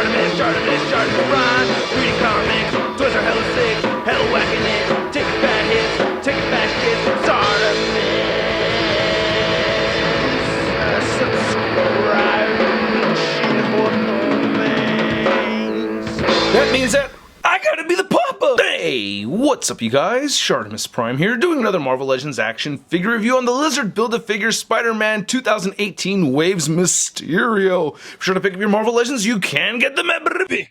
ShartimusPrime. Reading comics, toys are hella sick, hella whacking it. Taking bad hits, taking back hits. Subscribe. That means that I gotta be the papa! Hey, what's up you guys? ShartimusPrime here, doing another Marvel Legends action figure review on the Lizard Build-A-Figure Spider-Man 2018 Waves Mysterio. Be sure to pick up your Marvel Legends, you can get them at big.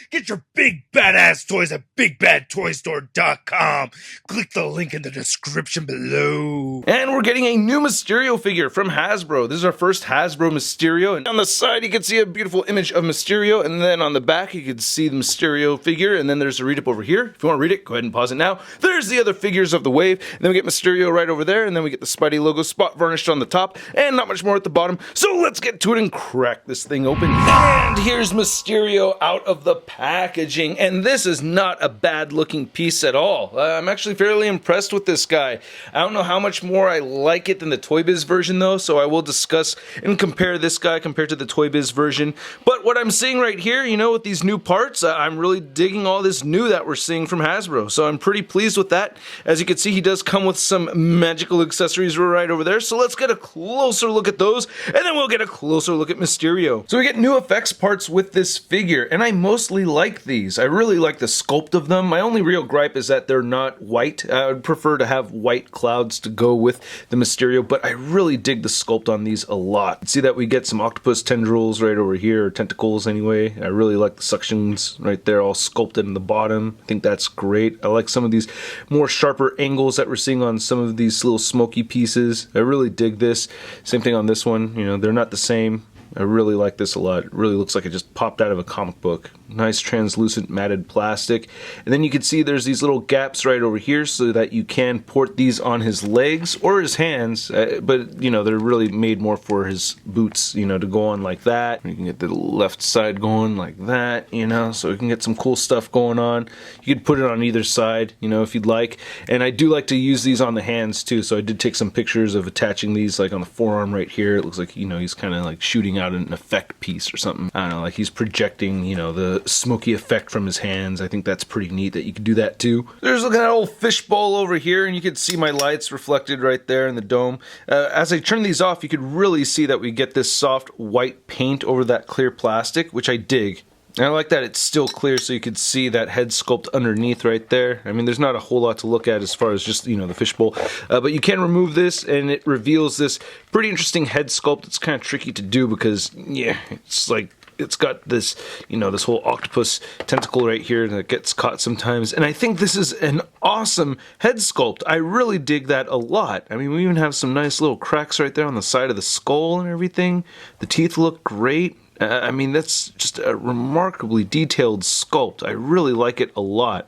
Get your big badass toys at BigBadToyStore.com. Click the link in the description below. And we're getting a new Mysterio figure from Hasbro. This is our first Hasbro Mysterio, and on the side you can see a beautiful image of Mysterio, and then on the back you can see the Mysterio figure, and then there's a read-up over here. If you want to read it, go ahead and pause it now. There's the other figures of the wave, and then we get Mysterio right over there, and then we get the Spidey logo spot varnished on the top, and not much more at the bottom. So let's get to it and crack this thing open. And here's Mysterio out of the packaging, and this is not a bad looking piece at all. I'm actually fairly impressed with this guy. I don't know how much more I like it than the Toy Biz version though, so I will discuss and compare this guy compared to the Toy Biz version. But what I'm seeing right here, you know, with these new parts, I'm really digging all this new that we're seeing from Hasbro, so I'm pretty pleased with that. As you can see, he does come with some magical accessories right over there, so let's get a closer look at those, and then we'll get a closer look at Mysterio. So we get new effects parts with this figure, and I mostly like these. I really like the sculpt of them. My only real gripe is that they're not white. I would prefer to have white clouds to go with the Mysterio, but I really dig the sculpt on these a lot. See that we get some octopus tendrils right over here, or tentacles anyway. I really like the suctions right there, all sculpted in the bottom. I think that's great. I like some of these more sharper angles that we're seeing on some of these little smoky pieces. I really dig this. Same thing on this one. You know, they're not the same. I really like this a lot. It really looks like it just popped out of a comic book. Nice translucent matted plastic. And then you can see there's these little gaps right over here so that you can port these on his legs or his hands. But, you know, they're really made more for his boots, you know, to go on like that. You can get the left side going like that, you know, so you can get some cool stuff going on. You could put it on either side, you know, if you'd like. And I do like to use these on the hands too, so I did take some pictures of attaching these like on the forearm right here. It looks like, you know, he's kind of like shooting out an effect piece or something. I don't know, like he's projecting, you know, the smoky effect from his hands. I think that's pretty neat that you can do that too. There's look at that old fishbowl over here, and you can see my lights reflected right there in the dome. As I turn these off, you could really see that we get this soft white paint over that clear plastic, which I dig. And I like that it's still clear so you can see that head sculpt underneath right there. I mean, there's not a whole lot to look at as far as just, you know, the fishbowl. But you can remove this and it reveals this pretty interesting head sculpt. It's kind of tricky to do because, yeah, it's like, it's got this, you know, this whole octopus tentacle right here that gets caught sometimes. And I think this is an awesome head sculpt. I really dig that a lot. I mean, we even have some nice little cracks right there on the side of the skull and everything. The teeth look great. I mean, that's just a remarkably detailed sculpt. I really like it a lot.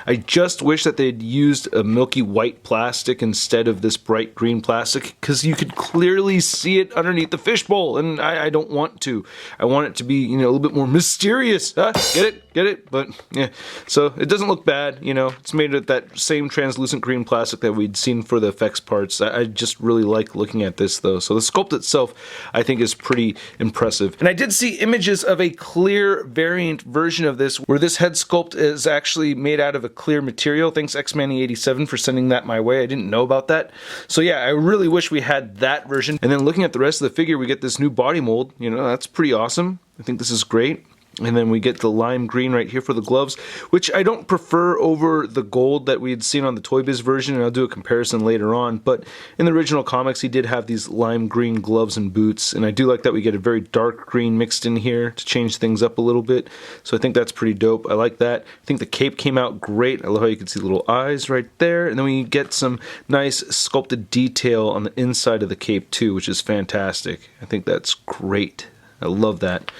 I just wish that they'd used a milky white plastic instead of this bright green plastic, because you could clearly see it underneath the fishbowl, and I don't want to. I want it to be, you know, a little bit more mysterious. Huh? Get it? Get it? But, yeah. So, it doesn't look bad, you know. It's made of that same translucent green plastic that we'd seen for the effects parts. I just really like looking at this, though. So, the sculpt itself, I think, is pretty impressive. And I did see images of a clear variant version of this where this head sculpt is actually made out of a clear material. Thanks XManny87 for sending that my way. I didn't know about that. So yeah, I really wish we had that version. And then looking at the rest of the figure, we get this new body mold. You know, that's pretty awesome. I think this is great. And then we get the lime green right here for the gloves, which I don't prefer over the gold that we had seen on the Toy Biz version, and I'll do a comparison later on. But in the original comics, he did have these lime green gloves and boots, and I do like that we get a very dark green mixed in here to change things up a little bit. So I think that's pretty dope. I like that. I think the cape came out great. I love how you can see little eyes right there. And then we get some nice sculpted detail on the inside of the cape too, which is fantastic. I think that's great. I love that.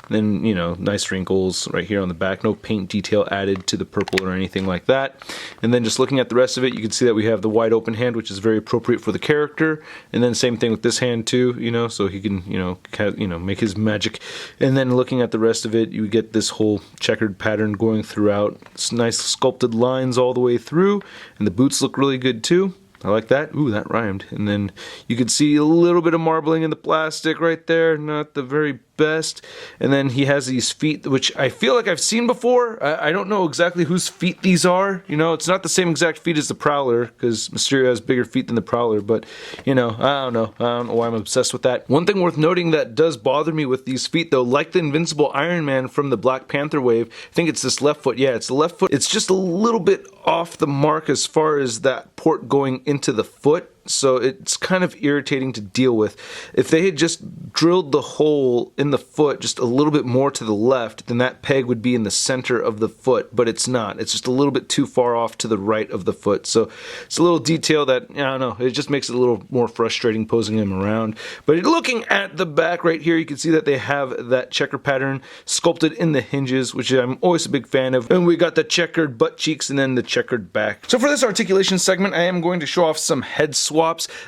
Then, you know, nice wrinkles right here on the back. No paint detail added to the purple or anything like that. And then just looking at the rest of it, you can see that we have the wide open hand, which is very appropriate for the character. And then same thing with this hand too, you know, so he can, you know, make his magic. And then looking at the rest of it, you get this whole checkered pattern going throughout. It's nice sculpted lines all the way through. And the boots look really good too. I like that. Ooh, that rhymed. And then you can see a little bit of marbling in the plastic right there. Not the very best. And then he has these feet, which I feel like I've seen before. I don't know exactly whose feet these are. You know, it's not the same exact feet as the Prowler, because Mysterio has bigger feet than the Prowler, but, you know, I don't know why I'm obsessed with that. One thing worth noting that does bother me with these feet, though, like the Invincible Iron Man from the Black Panther wave, I think it's this left foot. Yeah, it's the left foot. It's just a little bit off the mark as far as that port going into the foot. So it's kind of irritating to deal with. If they had just drilled the hole in the foot just a little bit more to the left, then that peg would be in the center of the foot, but it's not. It's just a little bit too far off to the right of the foot. So it's a little detail that, I don't know, it just makes it a little more frustrating posing him around. But looking at the back right here, you can see that they have that checker pattern sculpted in the hinges, which I'm always a big fan of. And we got the checkered butt cheeks and then the checkered back. So for this articulation segment, I am going to show off some head swaps.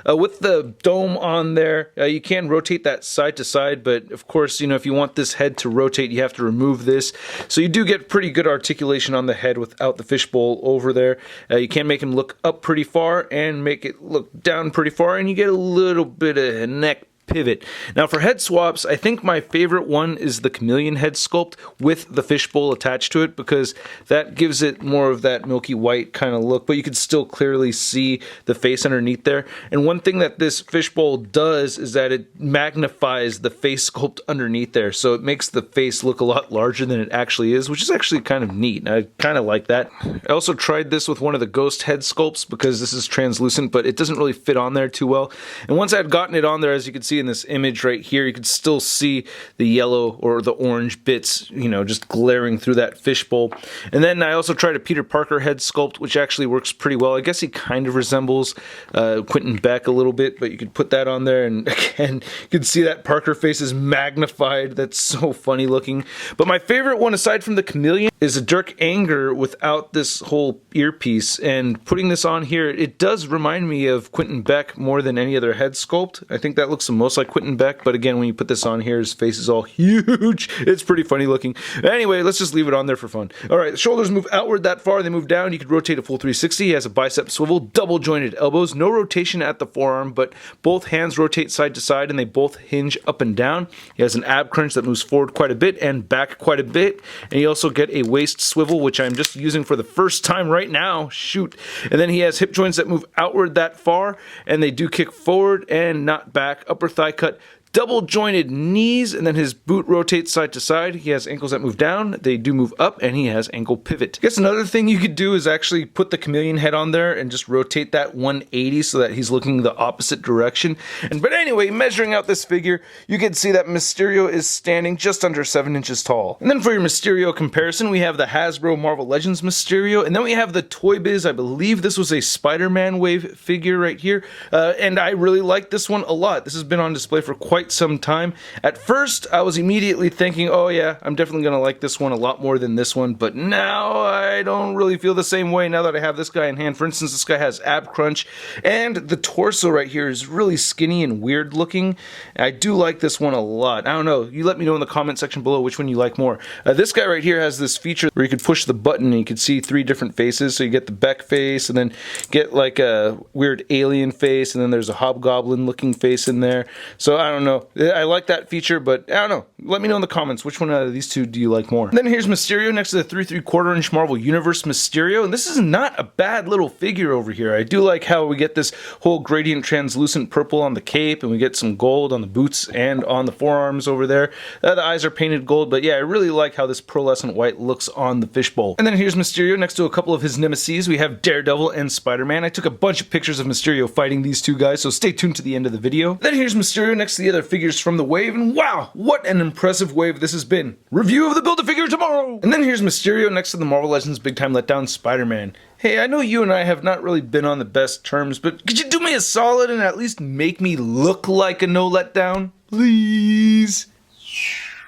With the dome on there, you can rotate that side to side, but of course, you know, if you want this head to rotate, you have to remove this. So you do get pretty good articulation on the head without the fishbowl over there. You can make him look up pretty far and make it look down pretty far, and you get a little bit of a neck pivot. Now for head swaps, I think my favorite one is the chameleon head sculpt with the fishbowl attached to it, because that gives it more of that milky white kind of look, but you can still clearly see the face underneath there. And one thing that this fishbowl does is that it magnifies the face sculpt underneath there, so it makes the face look a lot larger than it actually is, which is actually kind of neat. I kind of like that. I also tried this with one of the ghost head sculpts, because this is translucent, but it doesn't really fit on there too well. And once I had gotten it on there, as you can see in this image right here, you can still see the yellow or the orange bits, you know, just glaring through that fishbowl. And then I also tried a Peter Parker head sculpt, which actually works pretty well. I guess he kind of resembles Quentin Beck a little bit, but you could put that on there, and again, you can see that Parker face is magnified. That's so funny looking. But my favorite one, aside from the chameleon, is a Dirk Anger without this whole earpiece. And putting this on here, it does remind me of Quentin Beck more than any other head sculpt. I think that looks the most like Quentin Beck, but again, when you put this on here, his face is all huge. It's pretty funny looking. Anyway, let's just leave it on there for fun. Alright, the shoulders move outward that far, they move down. You could rotate a full 360. He has a bicep swivel, double jointed elbows, no rotation at the forearm, but both hands rotate side to side and they both hinge up and down. He has an ab crunch that moves forward quite a bit and back quite a bit, and you also get a waist swivel, which I'm just using for the first time right now. Shoot. And then he has hip joints that move outward that far, and they do kick forward and not back. Upper thigh cut, double jointed knees, and then his boot rotates side to side. He has ankles that move down, they do move up, and he has ankle pivot. I guess another thing you could do is actually put the chameleon head on there and just rotate that 180 so that he's looking the opposite direction. But anyway, measuring out this figure, you can see that Mysterio is standing just under 7 inches tall. And then for your Mysterio comparison, we have the Hasbro Marvel Legends Mysterio, and then we have the Toy Biz. I believe this was a Spider-Man wave figure right here, and I really like this one a lot. This has been on display for quite some time. At first, I was immediately thinking, oh yeah, I'm definitely going to like this one a lot more than this one, but now I don't really feel the same way now that I have this guy in hand. For instance, this guy has ab crunch, and the torso right here is really skinny and weird looking. I do like this one a lot. I don't know, you let me know in the comment section below which one you like more. This guy right here has this feature where you could push the button and you could see 3 different faces. So you get the Beck face, and then get like a weird alien face, and then there's a hobgoblin looking face in there. So I don't know, I like that feature, but I don't know. Let me know in the comments which one out of these two do you like more. And then here's Mysterio next to the 3 3/4 inch Marvel Universe Mysterio, and this is not a bad little figure over here. I do like how we get this whole gradient translucent purple on the cape, and we get some gold on the boots and on the forearms over there. The eyes are painted gold, but yeah, I really like how this pearlescent white looks on the fishbowl. And then here's Mysterio next to a couple of his nemesis. We have Daredevil and Spider-Man. I took a bunch of pictures of Mysterio fighting these two guys, so stay tuned to the end of the video. Then here's Mysterio next to the other figures from the wave, and wow, what an impressive wave this has been. Review of the Build-A-Figure tomorrow! And then here's Mysterio next to the Marvel Legends Big Time Letdown Spider-Man. Hey, I know you and I have not really been on the best terms, but could you do me a solid and at least make me look like a no letdown? Please?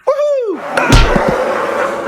Woohoo!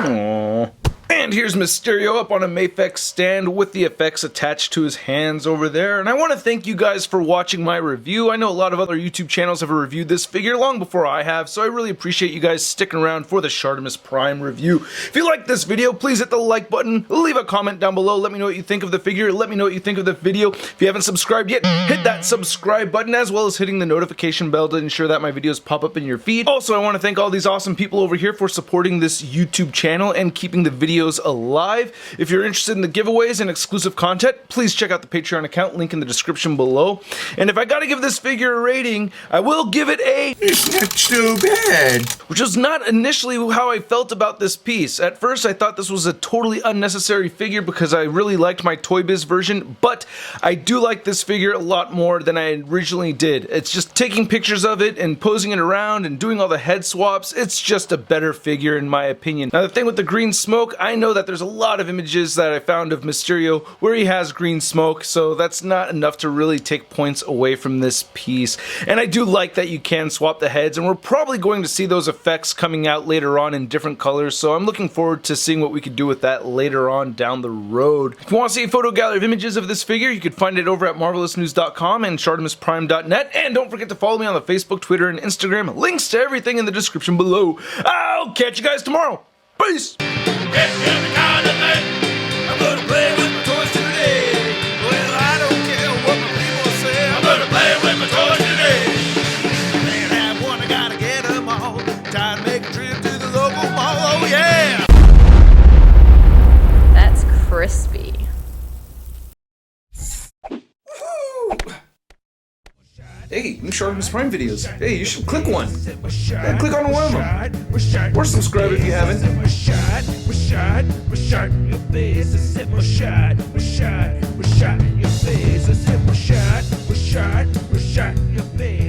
Aww. And And here's Mysterio up on a Mafex stand with the effects attached to his hands over there. And I want to thank you guys for watching my review. I know a lot of other YouTube channels have reviewed this figure long before I have, so I really appreciate you guys sticking around for the ShartimusPrime review. If you like this video, please hit the like button, leave a comment down below, let me know what you think of the figure, let me know what you think of the video. If you haven't subscribed yet, hit that subscribe button as well as hitting the notification bell to ensure that my videos pop up in your feed. Also, I want to thank all these awesome people over here for supporting this YouTube channel and keeping the videos alive. If you're interested in the giveaways and exclusive content, please check out the Patreon account, link in the description below. And if I gotta give this figure a rating, I will give it a "it's not too bad," which was not initially how I felt about this piece. At first, I thought this was a totally unnecessary figure because I really liked my Toy Biz version, but I do like this figure a lot more than I originally did. It's just taking pictures of it and posing it around and doing all the head swaps. It's just a better figure in my opinion. Now, the thing with the green smoke, I know that there's a lot of images that I found of Mysterio where he has green smoke, so that's not enough to really take points away from this piece. And I do like that you can swap the heads, and we're probably going to see those effects coming out later on in different colors, so I'm looking forward to seeing what we could do with that later on down the road. If you want to see a photo gallery of images of this figure, you could find it over at marvelousnews.com and ShartimusPrime.net, and don't forget to follow me on the Facebook, Twitter, and Instagram. Links to everything in the description below. I'll catch you guys tomorrow. Peace! I'm gonna play with my toys today. Well, I don't care what my people say. I'm gonna play with my toys today. Can't have one, I gotta get them all. Time to make a trip to the local mall. Oh yeah! That's crispy. Woo-hoo. Hey, new ShartimusPrime videos. Hey, you should click one. Yeah, click on one of them. Or subscribe if you haven't. Your face, a sip, we're shot in your face.